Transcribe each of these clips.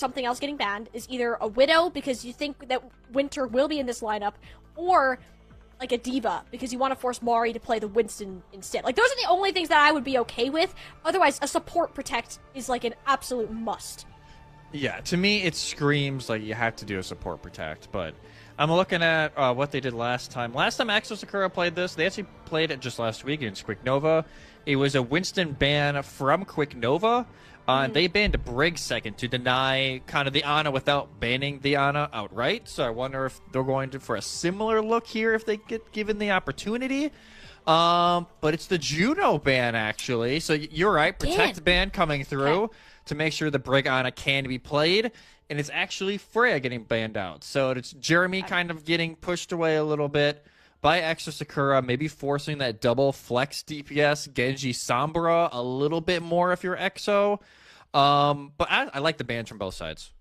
something else getting banned is either a Widow, because you think that Winter will be in this lineup, or like a Diva, because you want to force Mari to play the Winston instead. Like, those are the only things that I would be okay with. Otherwise, a support protect is like an absolute must. Yeah, to me, it screams like you have to do a support protect, but I'm looking at what they did last time. Last time EXO SAKURA played this, they actually played it just last week against Quick Nova. It was a Winston ban from Quick Nova. They banned Brig second to deny kind of the Ana without banning the Ana outright. So I wonder if they're going to for a similar look here if they get given the opportunity. But it's the Juno ban, actually. So you're right. Protect ban coming through to make sure the Brig Ana can be played. And it's actually Freya getting banned out. So it's Jeremy kind of getting pushed away a little bit by EXO SAKURA, maybe forcing that double flex DPS, Genji Sombra a little bit more if you're EXO. But I like the bans from both sides.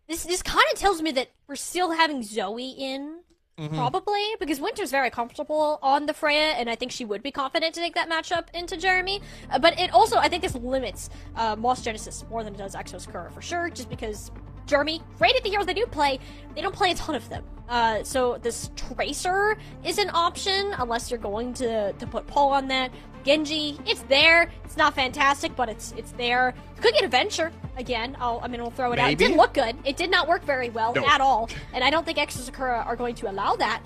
This kind of tells me that we're still having Zoe in, probably, because Winter's very comfortable on the Freya, and I think she would be confident to take that matchup into Jeremy. But it also, I think this limits MOTS Genesis more than it does EXO SAKURA for sure, just because Jeremy, great at the heroes they do play, they don't play a ton of them. So this Tracer is an option, unless you're going to put Paul on that. Genji, it's there. It's not fantastic, but it's there. You could get a Venture again. We'll throw it out. It didn't look good. It did not work very well at all, and I don't think EXO SAKURA are going to allow that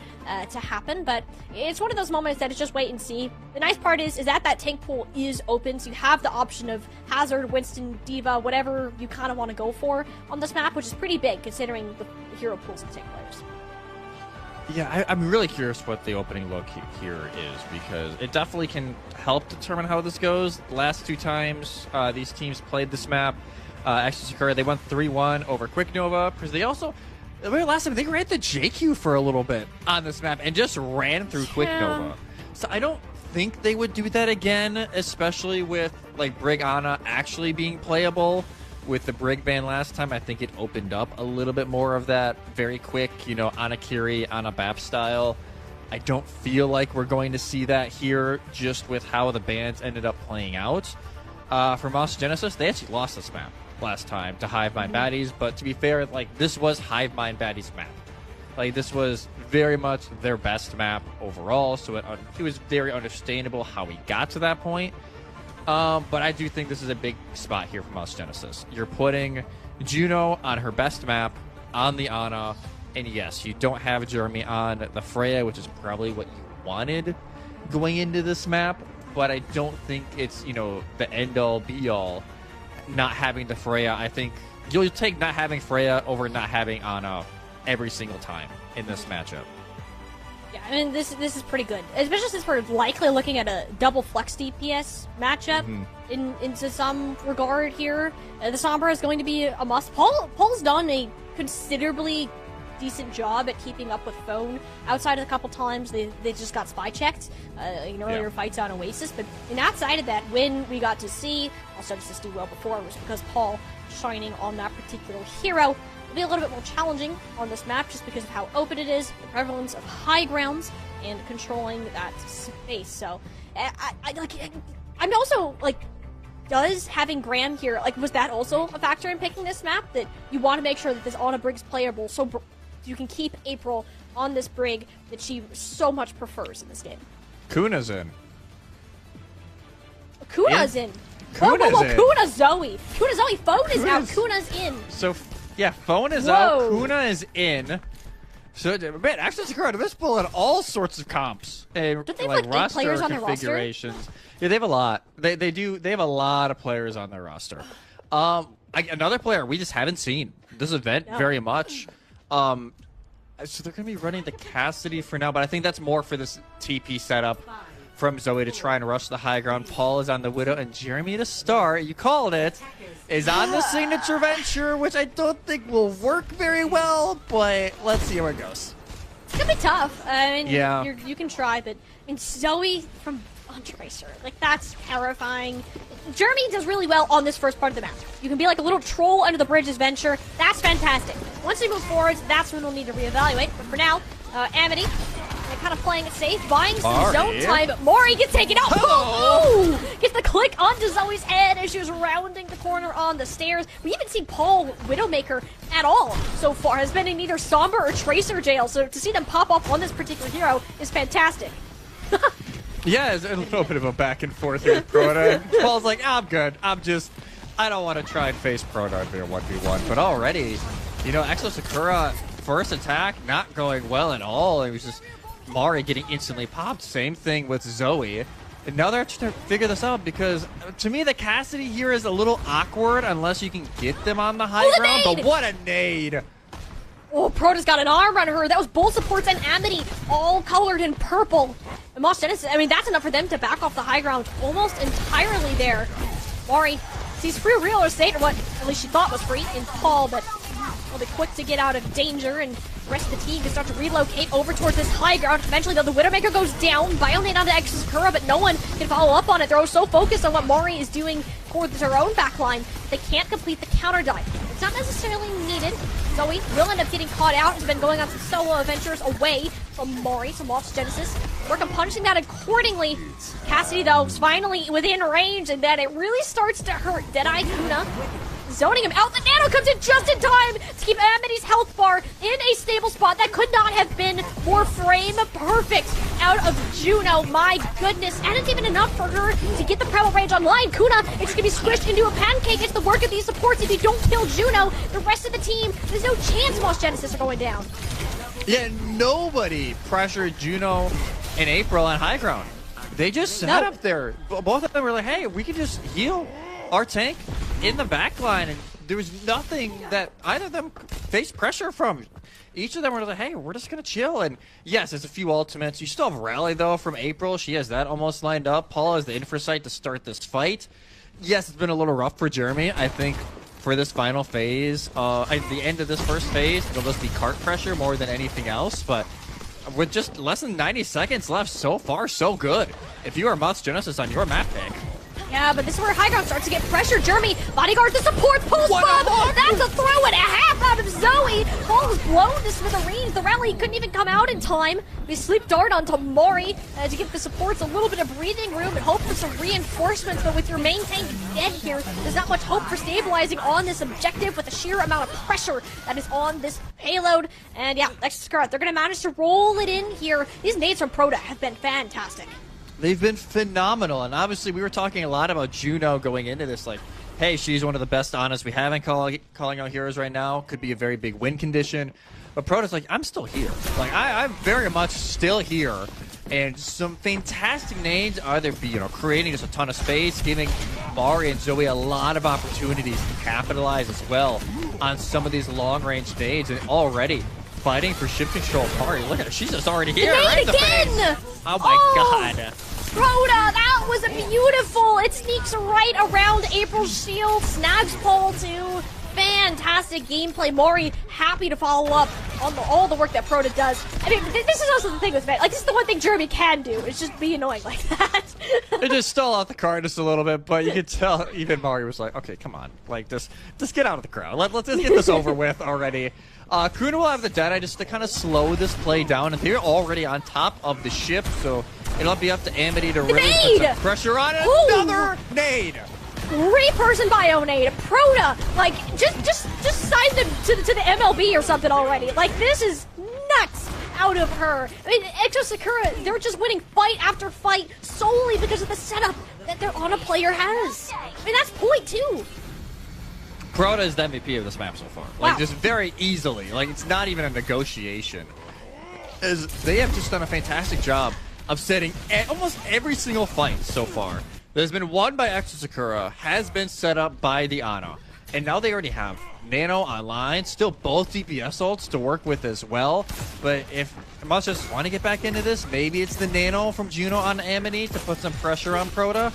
to happen. But it's one of those moments that it's just wait and see. The nice part is that tank pool is open, so you have the option of Hazard, Winston, Diva, whatever you kind of want to go for on this map, which is pretty big considering the hero pools of tank players. Yeah, I'm really curious what the opening look here is, because it definitely can help determine how this goes. The last two times these teams played this map, EXO SAKURA, they won 3-1 over Quick Nova, because they also, the very last time, they ran the JQ for a little bit on this map and just ran through Quick Nova. So I don't think they would do that again, especially with like Brig Ana actually being playable. With the Brig ban last time, I think it opened up a little bit more of that very quick, Anakiri, Anabap style. I don't feel like we're going to see that here just with how the bans ended up playing out. For MOTS Genesis, they actually lost this map last time to Hive Mind Baddies, but to be fair, like, this was Hive Mind Baddies' map. Like, this was very much their best map overall, so it was very understandable how we got to that point. But I do think this is a big spot here for MOTS Genesis. You're putting Juno on her best map, on the Ana, and yes, you don't have Jeremy on the Freya, which is probably what you wanted going into this map, but I don't think it's, the end-all, be-all not having the Freya. I think you'll take not having Freya over not having Ana every single time in this matchup. Yeah, this is pretty good, especially since we're likely looking at a double flex DPS matchup into some regard here. The Sombra is going to be a must. Paul's done a considerably decent job at keeping up with Phone. Outside of a couple times, they just got spy checked in earlier fights on Oasis. But outside of that, when we got to see MOTS Genesis do well before, was because Paul shining on that particular hero. Be a little bit more challenging on this map just because of how open it is, the prevalence of high grounds, and controlling that space. So, I'm also, does having Graham here, was that also a factor in picking this map? That you want to make sure that this Ana Brig's playable so you can keep April on this Brig that she so much prefers in this game? Kuna's in. Kuna's in. Kuna Zoe. Kuna Zoe. Phone is out. Kuna's in. So, yeah, Phone is out. Kuna is in. So, man, actually, SAKURA, this pull at all sorts of comps. Don't they have, 8 players on their roster? Yeah, they have a lot. They do. They have a lot of players on their roster. Another player we just haven't seen this event very much. So they're going to be running the Cassidy for now, but I think that's more for this TP setup from Zoe to try and rush the high ground. Paul is on the Widow, and Jeremy to start, you called it, is on the Signature Venture, which I don't think will work very well, but let's see how it goes. It's going to be tough. You can try, but Zoe from Tracer, that's terrifying. Jeremy does really well on this first part of the map. You can be like a little troll under the bridge's Venture. That's fantastic. Once we move forward, that's when we'll need to reevaluate. But for now, Amity and kind of playing it safe, buying some Mari. zone time, but Mari gets taken out. Oh! Ooh! Gets the click onto Zoe's head as she was rounding the corner on the stairs. We haven't seen Paul Widowmaker at all so far. Has been in either Somber or Tracer jail, so to see them pop off on this particular hero is fantastic. Yeah, it's a little bit of a back and forth here with Proto. Paul's like, I'm good. I don't want to try and face Proto in a 1v1. But already, you know, EXO Sakura, first attack, not going well at all. It was just Mari getting instantly popped. Same thing with Zoe. And now they're trying to figure this out because, to me, the Cassidy here is a little awkward unless you can get them on the high ground. But what a nade! Oh, Proto's got an arm on her. That was both supports and Amity, all colored in purple. And MOTS Genesis, I mean, that's enough for them to back off the high ground almost entirely there. Mari sees free real estate, or what at least she thought was free, in Paul, but will be quick to get out of danger, and the rest of the team can start to relocate over towards this high ground. Eventually, though, the Widowmaker goes down. Bionate onto EXO Sakura, but no one can follow up on it. They're so focused on what Mari is doing towards her own backline, they can't complete the counter dive. It's not necessarily needed. Zoe will end up getting caught out. Has been going on some solo adventures away from Mari, some MOTS Genesis. Work on punishing that accordingly. Cassidy, though, is finally within range, and then it really starts to hurt. Deadeye Kuna zoning him out. The nano comes in just in time to keep Amity's health bar in a stable spot. That could not have been more frame perfect out of Juno. My goodness. And it's even enough for her to get the primal range online. Kuna is just going to be squished into a pancake. It's the work of these supports. If you don't kill Juno, the rest of the team, there's no chance MOTS Genesis are going down. Yeah, nobody pressured Juno and April on high ground. They just sat up there. Both of them were like, hey, we can just heal our tank in the back line, and there was nothing that either of them faced pressure from. Each of them were like, hey, we're just going to chill. And yes, there's a few ultimates. You still have Rally, though, from April. She has that almost lined up. Paul has the Infrasight to start this fight. Yes, it's been a little rough for Jeremy. I think for this final phase, at the end of this first phase, it'll just be cart pressure more than anything else. But with just less than 90 seconds left, so far, so good. If you are MOTS Genesis on your map pick. Yeah, but this is where high ground starts to get pressure. Jeremy, bodyguard the support, pulse bomb! That's a throw and a half out of Zoe! Paul is blown to smithereens. The rally couldn't even come out in time. We sleep dart onto Mori to give the supports a little bit of breathing room and hope for some reinforcements, but with your main tank dead here, there's not much hope for stabilizing on this objective with the sheer amount of pressure that is on this payload. And yeah, EXO Sakura, they're going to manage to roll it in here. These nades from Proto have been fantastic. They've been phenomenal, and obviously we were talking a lot about Juno going into this, like, hey, she's one of the best Anas we have in calling out heroes right now. Could be a very big win condition. But Proto's like, I'm still here. Like, I'm very much still here. And some fantastic nades either be, you know, creating just a ton of space, giving Mari and Zoe a lot of opportunities to capitalize as well on some of these long-range nades, and already fighting for ship control. Mari, look at her. She's just already here. Right in the face. Oh my god. Proto, that was a beautiful. It sneaks right around April's shield, snags Paul too. Fantastic gameplay. Mori happy to follow up on all the work that Proto does. I mean, this is also the thing with Van. Like, this is the one thing Jeremy can do, is just be annoying like that. It just stall out the car just a little bit, but you could tell even Mari was like, okay, come on. Like, just get out of the crowd. Let's just get this over with already. Kuna will have the Deadeye just to kind of slow this play down, and they're already on top of the ship, so it'll be up to Amity to really put some pressure on it. Another nade! 3-person Bionade, Proto, like, just sign them to the MLB or something already. Like, this is nuts out of her. I mean, EXO Sakura, they're just winning fight after fight solely because of the setup that their Ana player has. I mean, that's point too. Proto is the MVP of this map so far. Like, just very easily. Like, it's not even a negotiation. They have just done a fantastic job of setting almost every single fight so far. There's been one by EXO Sakura, has been set up by the Ana. And now they already have Nano online, still both DPS ults to work with as well. But if MOTS just want to get back into this, maybe it's the Nano from Juno on Amity to put some pressure on Proto.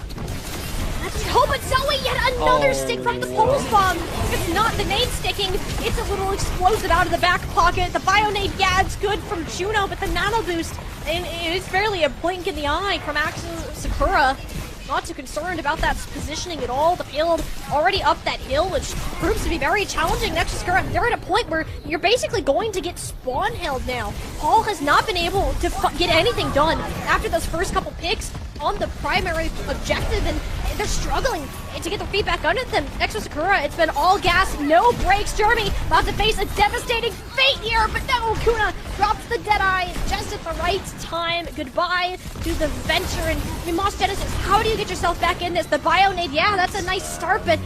Let's hope it's Zoe, yet another stick from the pulse bomb. It's not the nade sticking, it's a little explosive out of the back pocket. The Bionade, yeah, it's good from Juno, but the nano boost, it's barely a blink in the eye from EXO Sakura. not too concerned about that positioning at all. The payload already up that hill, which proves to be very challenging. Next is Sakura. They're at a point where you're basically going to get spawn held now. Paul has not been able to get anything done after those first couple picks on the primary objective, and they're struggling to get their feet back under them. EXO SAKURA, it's been all gas, no brakes. Jeremy about to face a devastating fate here, but no, Kuna drops the Deadeye just at the right time. Goodbye to the venture, and MOTS Genesis, how do you get yourself back in this? The Bionade, yeah, that's a nice start, but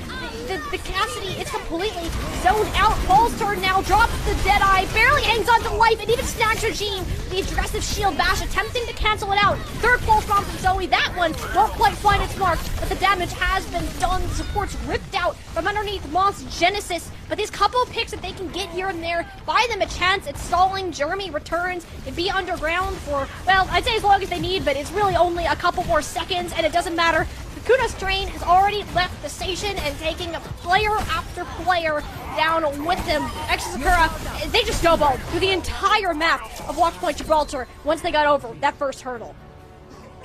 the Cassidy, it's completely zoned out. Paul's turn now, drops the Deadeye, barely hangs on to life, and even snags Regime. The aggressive shield bash attempting to cancel it out. Third pulse bomb from Zoe, that one won't quite find its mark, but the damage has been done. The support's ripped out from underneath MOTS Genesis, but these couple of picks that they can get here and there, buy them a chance at stalling. Jeremy returns to be underground for, well, I'd say as long as they need, but it's really only a couple more seconds, and it doesn't matter. Kuna's train has already left the station and taking player after player down with them. EXO SAKURA, they just snowballed through the entire map of Watchpoint Gibraltar once they got over that first hurdle.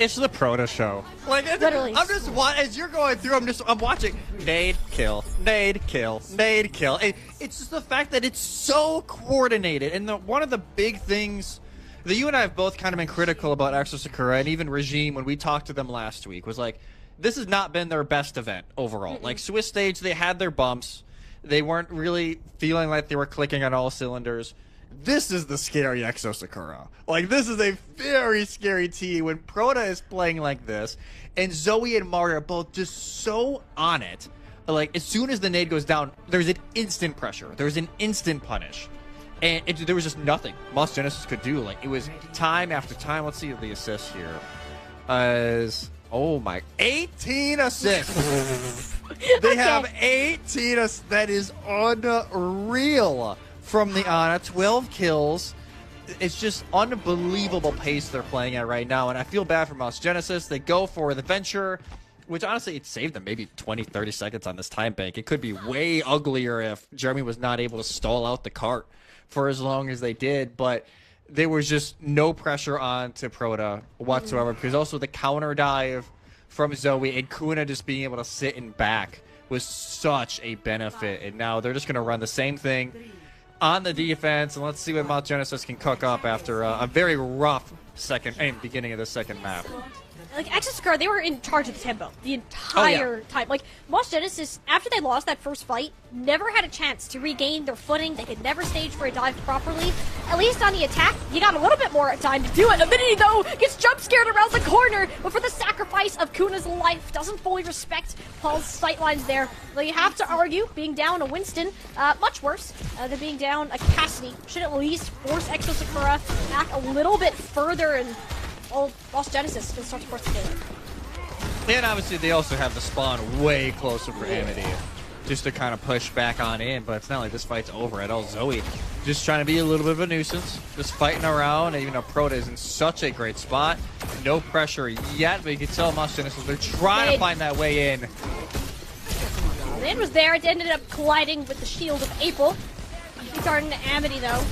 It's the Proto show. Like, Literally. I'm just as you're going through. I'm watching. Nade kill, nade kill, nade kill. It's just the fact that it's so coordinated, and one of the big things that you and I have both kind of been critical about EXO SAKURA, and even Regime when we talked to them last week, was like, this has not been their best event overall. Like, Swiss stage, they had their bumps. They weren't really feeling like they were clicking on all cylinders. This is the scary EXO SAKURA. Like, this is a very scary team when Proto is playing like this, and Zoe and Mario are both just so on it. Like, as soon as the nade goes down, there's an instant pressure. There's an instant punish. And there was just nothing MOTS Genesis could do. Like, it was time after time. Let's see the assist here. Oh my, 18 assists. They have 18 assists. That is unreal from the Ana. 12 kills. It's just unbelievable pace they're playing at right now. And I feel bad for MOTS Genesis. They go for the venture, which honestly, it saved them maybe 20, 30 seconds on this time bank. It could be way uglier if Jeremy was not able to stall out the cart for as long as they did. But there was just no pressure on to Proto whatsoever, because also the counter dive from Zoe and Kuna just being able to sit and back was such a benefit. And now they're just going to run the same thing on the defense, and let's see what MOTS Genesis can cook up after a very rough beginning of the second map. Like, EXO SAKURA, they were in charge of the tempo the entire time. Like, MOTS Genesis, after they lost that first fight, never had a chance to regain their footing. They could never stage for a dive properly. At least on the attack, you got a little bit more time to do it. Avidity, though, gets jump scared around the corner, but for the sacrifice of Kuna's life, doesn't fully respect Paul's sightlines there. Though you have to argue, being down a Winston, much worse than being down a Cassidy. Should at least force EXO SAKURA back a little bit further, and MOTS Genesis can start to force the game. And obviously they also have the spawn way closer for Amity, just to kind of push back on in, but it's not like this fight's over at all. Zoe just trying to be a little bit of a nuisance, just fighting around, and even though Proto is in such a great spot, no pressure yet, but you can tell MOTS Genesis, they're trying to find that way in. The nade was there, it ended up colliding with the shield of April. It's starting to Amity, though.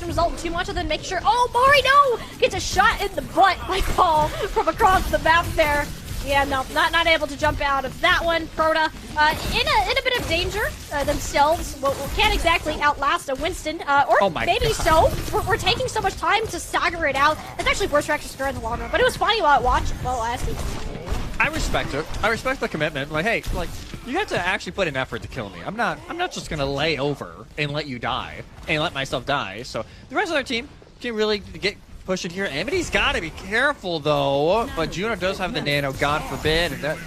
Result in too much of them make sure. Oh, Mari, no! Gets a shot in the butt by Paul from across the map there. Yeah, no, not able to jump out of that one. Proto in a bit of danger themselves. Well, can't exactly outlast a Winston, or maybe God. So. We're taking so much time to stagger it out. It's actually worse for EXO SAKURA in the long run, but it was funny while I watched. I respect it. I respect the commitment. Like, hey, like, you have to actually put an effort to kill me. I'm not just gonna lay over and let you die and let myself die. So the rest of their team can really get pushing here. Amity's got to be careful though. But Juno does have the nano. God forbid. And that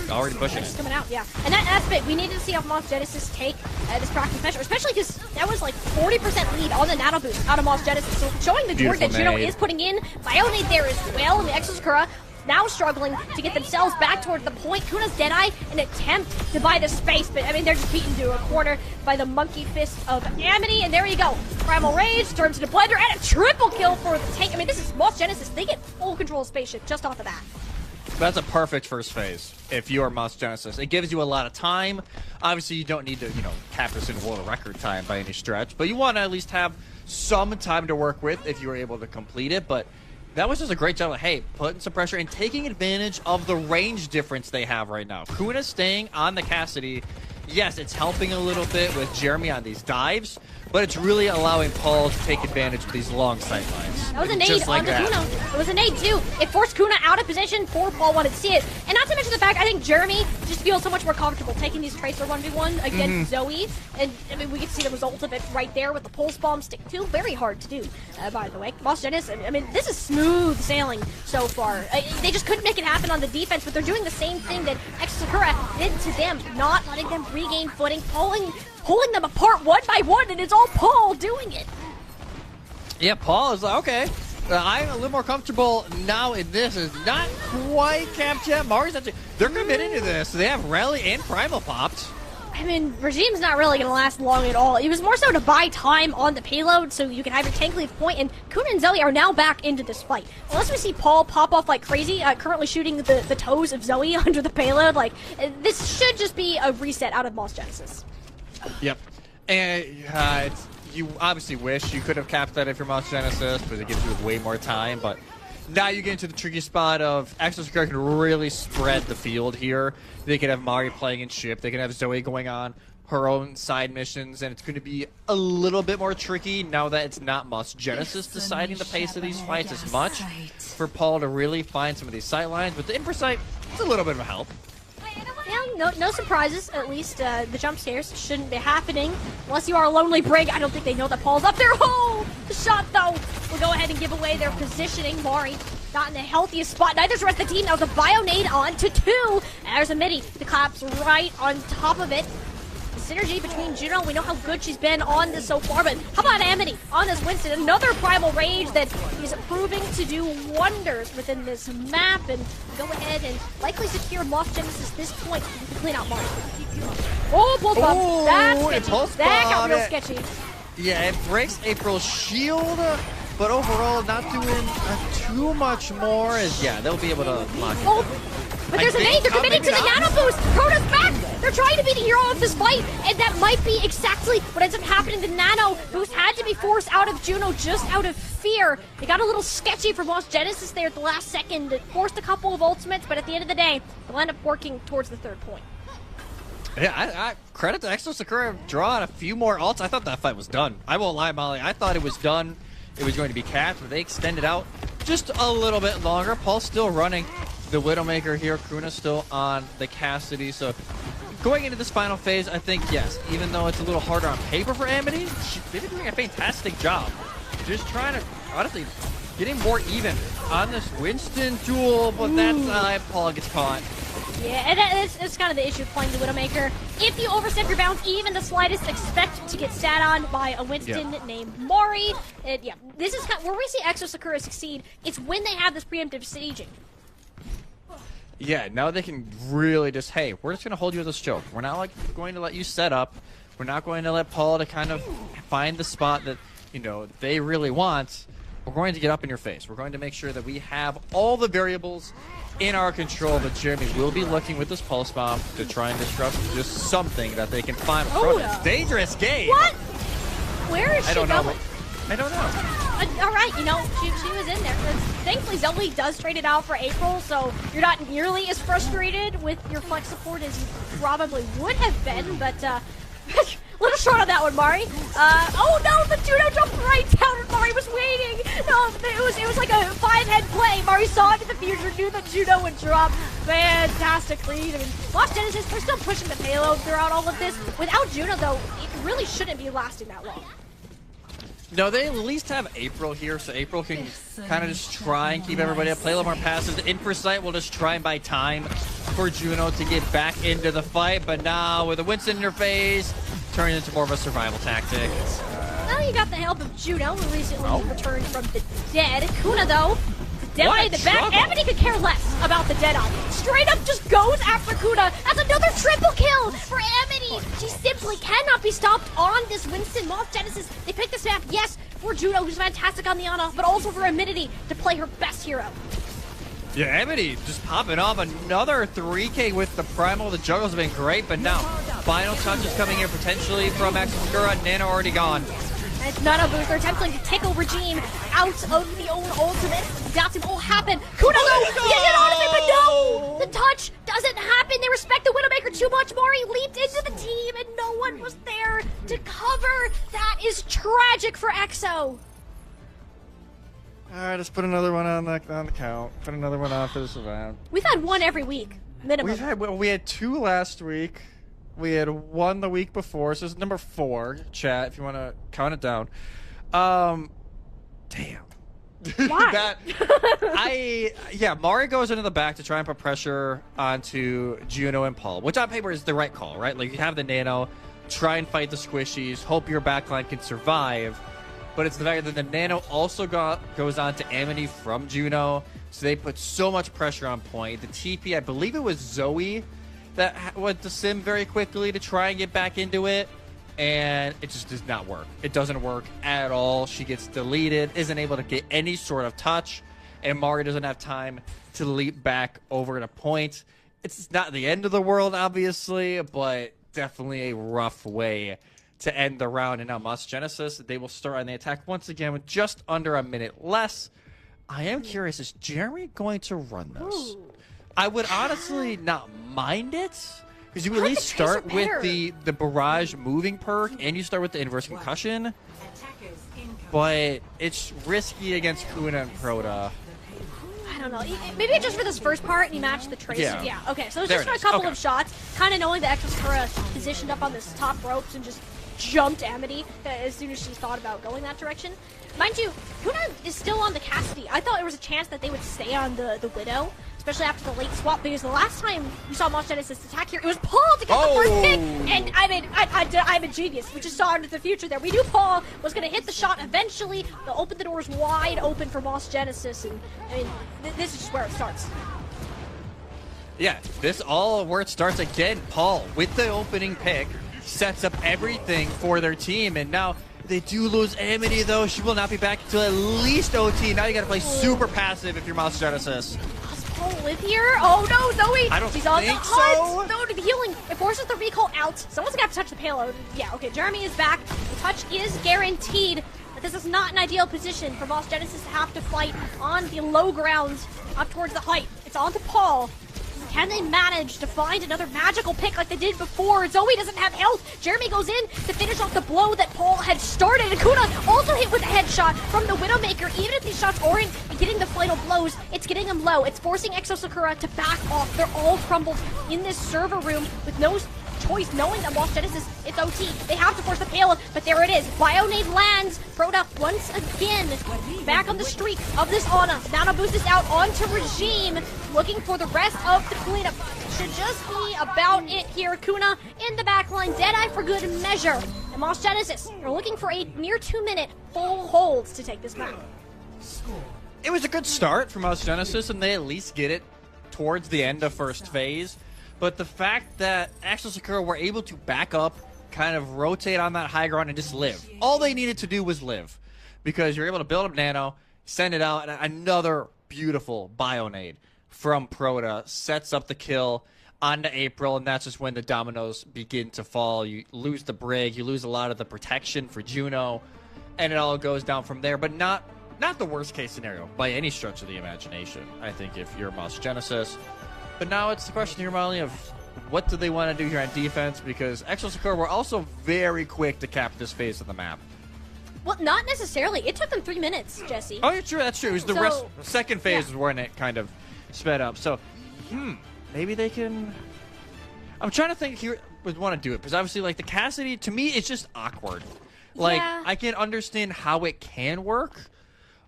already pushing it. Coming out, yeah. And that's big. We need to see how MOTS Genesis take this practice measure, especially because that was like 40% lead on the nano boost out of MOTS Genesis. So showing the work that Juno is putting in. Bionade there as well, and the EXO SAKURA now struggling to get themselves back toward the point. Kuna's Deadeye, an attempt to buy the space, but I mean, they're just beaten to a corner by the monkey fist of Amity, and there you go. Primal Rage turns into Blender, and a triple kill for the tank. I mean, this is MOTS Genesis. They get full control of Spaceship just off of that. That's a perfect first phase if you are MOTS Genesis. It gives you a lot of time. Obviously, you don't need to, cap this in world record time by any stretch, but you want to at least have some time to work with if you were able to complete it, but That was just a great job of, hey, putting some pressure and taking advantage of the range difference they have right now. Kuna staying on the Cassidy. Yes, it's helping a little bit with Jeremy on these dives, but it's really allowing Paul to take advantage of these long sight lines. That was a nade on the Kuna. It was a nade, too. It forced Kuna out of position. Poor Paul wanted to see it. And not to mention the fact, I think Jeremy just feels so much more comfortable taking these Tracer 1v1 against Zoe. And, I mean, we can see the result of it right there with the pulse bomb stick, too. Very hard to do, by the way. Moths Genesis, I mean, this is smooth sailing so far. They just couldn't make it happen on the defense, but they're doing the same thing that EXO SAKURA did to them, not letting them regain footing, pulling them apart one by one, and it's all Paul doing it. Yeah, Paul is like, okay, I'm a little more comfortable now in this. It's not quite capped yet. Mari's actually, they're committed to this. They have Rally and Primal popped. I mean, Regime's not really going to last long at all. It was more so to buy time on the payload so you can have your tank leave point, and Kuna and Zoe are now back into this fight. Unless we see Paul pop off like crazy, currently shooting the toes of Zoe under the payload, like, this should just be a reset out of Moths Genesis. Yep. And you obviously wish you could have capped that if you're Moths Genesis, because it gives you way more time, but now you get into the tricky spot of EXO SAKURA can really spread the field here. They can have Mari playing in ship. They can have Zoe going on her own side missions, and it's going to be a little bit more tricky now that it's not Moths Genesis deciding the pace of these fights as much for Paul to really find some of these sight lines. But the Impresight, it's a little bit of a help. Yeah, no surprises. At least the jump scares shouldn't be happening. Unless you are a Lonely Brig, I don't think they know that Paul's up there. Oh, the shot, though, will go ahead and give away their positioning. Mari not in the healthiest spot. Neither's the rest of the team. That was a bio nade on to 2. There's a midi. The collapse right on top of it. The synergy between Juno, we know how good she's been on this so far, but how about Amity on this Winston? Another Primal Rage that is proving to do wonders within this map, and go ahead and likely secure Moths Genesis this point to clean out Mari. Oh, pulse bomb. That's sketchy. That got real sketchy. Yeah, it breaks April's shield, but overall not doing too much more. As yeah, they'll be able to lock it down. But there's a nade. They're committing to the nano boost. Krona's back. They're trying to be the hero of this fight, and that might be exactly what ends up happening. The nano boost had to be forced out of Juno just out of fear. It got a little sketchy for Moths Genesis there at the last second. It forced a couple of ultimates, but at the end of the day, they'll end up working towards the 3rd point. Yeah, I credit to EXO SAKURA drawing a few more ults. I thought that fight was done. I won't lie, Molly. I thought it was done. It was going to be capped, but they extended out just a little bit longer. Paul's still running the Widowmaker here. Kuna's still on the Cassidy. So going into this final phase, I think, yes, even though it's a little harder on paper for Amity, they've been doing a fantastic job. Just trying to, honestly, getting more even on this Winston duel, but that's Paul gets caught. Yeah, and it's kind of the issue of playing the Widowmaker. If you overstep your bounds even the slightest, expect to get sat on by a Winston named Mari. Yeah, this is kind of where we see EXO SAKURA succeed. It's when they have this preemptive staging. Yeah, now they can really just, hey, we're just going to hold you as a choke. We're not going to let you set up. We're not going to let Paul to kind of find the spot that, you know, they really want. We're going to get up in your face. We're going to make sure that we have all the variables in our control, but Jeremy will be looking with this pulse bomb to try and disrupt just something that they can find. It's dangerous game. What? Where is she going? I don't know. All right, you know, she was in there. Thankfully, Zoe does trade it out for April, so you're not nearly as frustrated with your flex support as you probably would have been, but little short on that one, Mari. Oh no, the Juno jumped right down and Mari was waiting. No, it was like a 5-head play. Mari saw it in the future, knew that Juno would drop. Fantastic read. I mean, Moths Genesis, they're still pushing the payload throughout all of this. Without Juno, though, it really shouldn't be lasting that long. No, they at least have April here, so April can kind of just try and keep everybody up, play a little more passive. The Impresight will just try and buy time for Juno to get back into the fight, but now with a Winston in her face, turning into more of a survival tactic. Well, you got the help of Juno, who recently returned from the dead. Kuna, though, dead by the back. Amity could care less about the dead eye. Straight up just goes after Kuna. That's another triple kill for Amity. She simply cannot be stopped on this Winston. Moths Genesis, they picked this map, yes, for Juno, who's fantastic on the on-off, but also for Amity to play her best hero. Yeah, Amity just popping off another 3K with the Primal. The juggles have been great, but now final touches coming here potentially from EXO SAKURA. Nano already gone. And Nana Boost, they're attempting to tickle Regime out of the own ultimate. That's what will happen. Kuna though, gets it on it, but no! The touch doesn't happen. They respect the Widowmaker too much. Mari leaped into the team and no one was there to cover. That is tragic for EXO. Alright, let's put another one on the count. Put another one on for this event. We've had one every week, minimum. We had 2 last week. We had 1 the week before, so this is number 4, chat, if you want to count it down. Damn. Why? Mari goes into the back to try and put pressure onto Juno and Paul, which on paper is the right call, right? Like, you have the nano, try and fight the squishies, hope your backline can survive. But it's the fact that the nano also goes on to Amity from Juno, so they put so much pressure on point. The TP, I believe it was Zoe that went to Sim very quickly to try and get back into it, and it just does not work. It doesn't work at all. She gets deleted, isn't able to get any sort of touch, and Mari doesn't have time to leap back over to point. It's not the end of the world, obviously, but definitely a rough way to end the round. And now MOTS Genesis, they will start on the attack once again with just under a minute less. I am curious, is Jeremy going to run this? Ooh. I would honestly not mind it, because you at least start with the barrage moving perk, and you start with the inverse concussion. But it's risky against Kuna and Proto. I don't know. Maybe just for this first part, and you match the trace. Yeah. Okay, so it's just for a couple of shots, kind of knowing that SAKURA positioned up on this top ropes and just jumped Amity as soon as she thought about going that direction. Mind you, Kuna is still on the Cassidy. I thought there was a chance that they would stay on the Widow, especially after the late swap, because the last time we saw MOTS Genesis attack here, it was Paul to get the first pick, and I'm a genius. We just saw into the future there. We knew Paul was going to hit the shot eventually. They'll open the doors wide open for MOTS Genesis, and I mean, this is just where it starts. Yeah, this all where it starts again. Paul, with the opening pick, sets up everything for their team, and now they do lose Amity, though. She will not be back until at least OT. Now you gotta play super passive if you're MOTS Genesis. Does Paul live here? Oh no, Zoe! I don't She's on the think hunt! so. No, to the healing. It forces the recall out. Someone's gonna have to touch the payload. Yeah, okay, Jeremy is back. The touch is guaranteed. But this is not an ideal position for MOTS Genesis to have to fight on the low ground up towards the height. It's on to Paul. Can they manage to find another magical pick like they did before? Zoe doesn't have health. Jeremy goes in to finish off the blow that Paul had started. And Kuna also hit with a headshot from the Widowmaker. Even if these shots aren't getting the fatal blows, it's getting them low. It's forcing EXO SAKURA to back off. They're all crumbled in this server room with no choice, knowing that MOTS Genesis, it's OT. They have to force the payload, but there it is. Bionade lands. Proto once again back on the streak of this Ana. Nana Boost is out onto Regime, looking for the rest of the cleanup. Should just be about it here. Kuna in the backline, Deadeye for good measure. And MOTS Genesis are looking for a near 2-minute full hold to take this map. It was a good start for MOTS Genesis, and they at least get it towards the end of first phase. But the fact that EXO SAKURA were able to back up, kind of rotate on that high ground, and just live. All they needed to do was live. Because you're able to build up Nano, send it out, and another beautiful Bionade from Proto sets up the kill onto April, and that's just when the dominoes begin to fall. You lose the Brig, you lose a lot of the protection for Juno, and it all goes down from there. But not the worst case scenario by any stretch of the imagination, I think, if you're MOTS Genesis. But now it's the question here, Molly, of what do they want to do here on defense? Because EXO SAKURA were also very quick to cap this phase of the map. Well, not necessarily. It took them 3 minutes, Jesse. Oh, yeah, true. That's true. It was the second phase was when it kind of sped up. So, maybe they can... I'm trying to think here would want to do it. Because obviously, like, the Cassidy, to me, it's just awkward. Like, yeah. I can understand how it can work,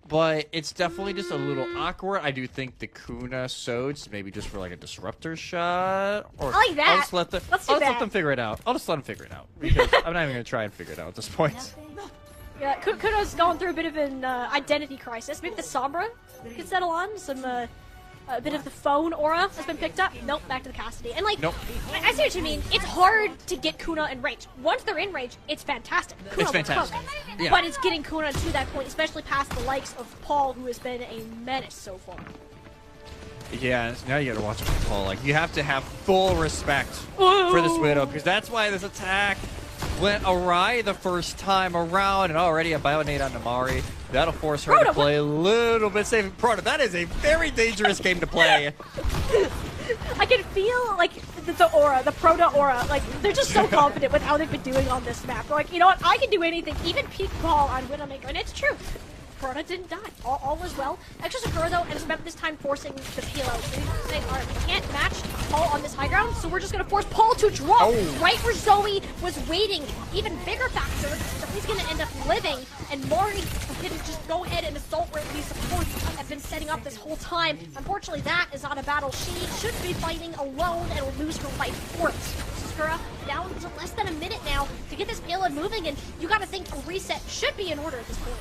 but it's definitely just a little awkward. I do think the Kuna Sods, maybe just for like a disruptor shot. Or I like that. I'll just let them figure it out. I'll just let them figure it out. Because I'm not even going to try and figure it out at this point. Yeah, Kuna's gone through a bit of an identity crisis. Maybe the Sombra could settle on. A bit of the phone aura has been picked up. Nope, back to the Cassidy. And like, nope. I see what you mean. It's hard to get Kuna in range. Once they're in range, it's fantastic. Kuna it's fantastic. Yeah. But it's getting Kuna to that point, especially past the likes of Paul, who has been a menace so far. Yeah, now you gotta watch it, Paul. Like, you have to have full respect for this Widow, because that's why this attack went awry the first time around, and already a Bionade on Namari. That'll force her to play a little bit safe. Proto, that is a very dangerous game to play. I can feel like the aura, the Proto aura, like they're just so confident with how they've been doing on this map. They're like, you know what, I can do anything, even peak ball on Widowmaker, and it's true. Proto didn't die. All was well. Extra SAKURA though ends up this time forcing the peel out. So he's saying, alright, we can't match Paul on this high ground, so we're just gonna force Paul to drop right where Zoe was waiting. Even bigger factor, Zoe's gonna end up living, and Mori can just go ahead and assault where these supports have been setting up this whole time. Unfortunately, that is not a battle she should be fighting alone and will lose her life for it. SAKURA down to less than a minute now to get this payload moving, and you gotta think a reset should be in order at this point.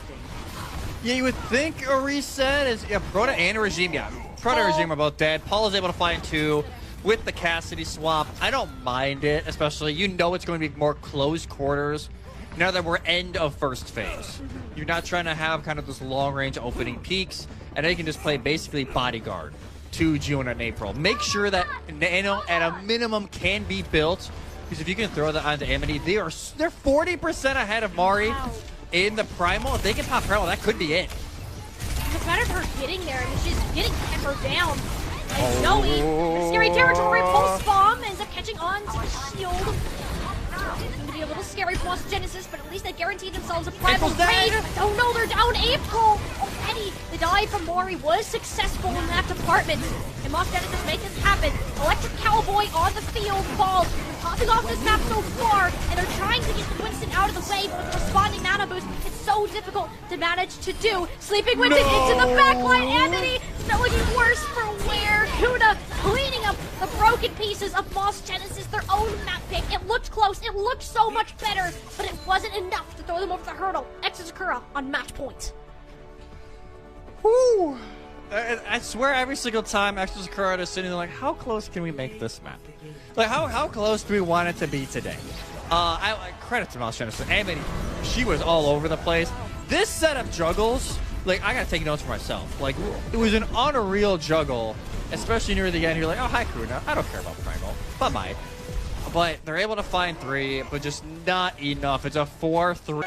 Yeah, you would think a reset is Proto and Regime. Yeah, Proto and Regime are both dead. Paul is able to find 2 with the Cassidy swap. I don't mind it, especially you know it's going to be more close quarters now that we're end of first phase. You're not trying to have kind of this long range opening peaks, and then you can just play basically bodyguard to June and April. Make sure that Nano at a minimum can be built, because if you can throw that onto Amity, they're 40% ahead of Mari. Wow. In the Primal, if they can pop Primal, that could be it. It's matter of her getting there. I mean, she's getting hammered down. And Zoe, the scary territory, pulse bomb ends up catching on to the shield. It's going to be a little scary for Lost Genesis, but at least they guaranteed themselves a Primal raid. Oh no, they're down April already. The dive from Mori was successful in that department. And Lost Genesis make this happen. Electric Cowboy on the field, Paul popping off this map so far, and they're trying to get the Winston out of the way, but with the responding mana boost, it's so difficult to manage to do. Sleeping Winston into the backline, Anthony, it's looking worse for wear. Kuna cleaning up the broken pieces of Lost Genesis, their own map pick. It looked close, it looked so much better, but it wasn't enough to throw them over the hurdle. EXO SAKURA on match point. Whew. I swear every single time EXO SAKURA is sitting there like, how close can we make this map? Like, how close do we want it to be today? I credit to Mouse Genesis. I mean, she was all over the place. This setup juggles, like, I gotta take notes for myself. Like, it was an unreal juggle, especially near the end. You're like, oh, hi, Kuna. I don't care about Primal. Bye-bye. But they're able to find 3, but just not enough. It's a 4-3.